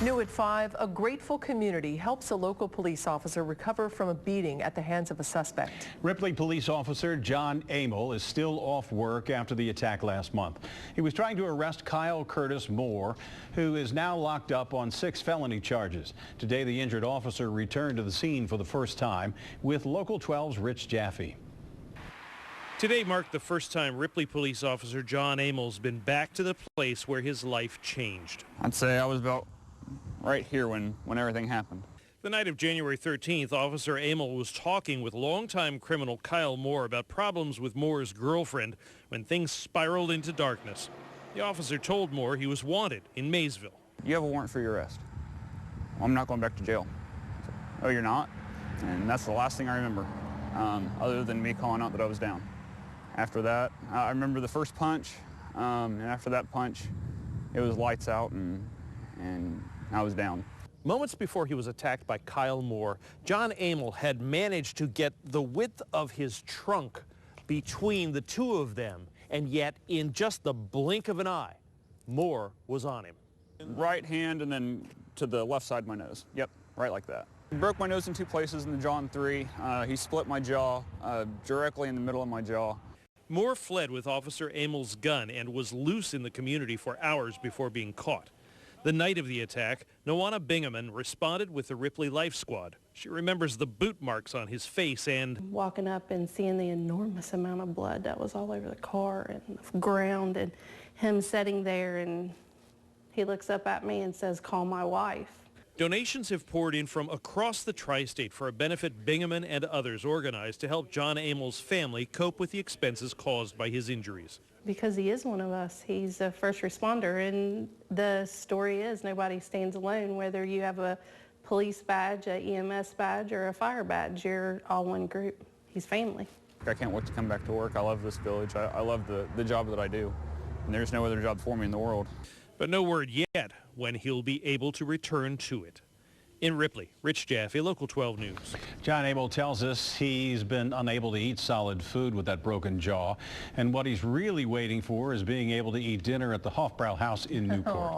New at 5, a grateful community helps a local police officer recover from a beating at the hands of a suspect. Ripley police officer John Amole is still off work after the attack last month. He was trying to arrest Kyle Curtis Moore, who is now locked up on 6 felony charges. Today, the injured officer returned to the scene for the first time with Local 12's Rich Jaffe. Today marked the first time Ripley police officer John Amole's been back to the place where his life changed. I'd say I was about right here when everything happened. The night of January 13th, Officer Amole was talking with longtime criminal Kyle Moore about problems with Moore's girlfriend when things spiraled into darkness. The officer told Moore he was wanted in Maysville. You have a warrant for your arrest. I'm not going back to jail. So, oh, you're not? And that's the last thing I remember, other than me calling out that I was down. After that, I remember the first punch, and after that punch, it was lights out and I was down. Moments before he was attacked by Kyle Moore, John Amole had managed to get the width of his trunk between the two of them, and yet in just the blink of an eye, Moore was on him. Right hand and then to the left side of my nose. Yep, right like that. He broke my nose in 2 places, in the jaw in 3. He split my jaw directly in the middle of my jaw. Moore fled with Officer Amole's gun and was loose in the community for hours before being caught. The night of the attack, Noana Bingaman responded with the Ripley Life Squad. She remembers the boot marks on his face and walking up and seeing the enormous amount of blood that was all over the car and the ground, and him sitting there, and he looks up at me and says, "Call my wife." Donations have poured in from across the tri-state for a benefit Bingaman and others organized to help John Amole's family cope with the expenses caused by his injuries. Because he is one of us. He's a first responder, and the story is nobody stands alone. Whether you have a police badge, a EMS badge, or a fire badge, you're all one group. He's family. I can't wait to come back to work. I love this village. I love the job that I do, and there's no other job for me in the world. But no word yet when he'll be able to return to it. In Ripley, Rich Jaffe, Local 12 News. John Amole tells us he's been unable to eat solid food with that broken jaw, and what he's really waiting for is being able to eat dinner at the Hofbrau House in Newport.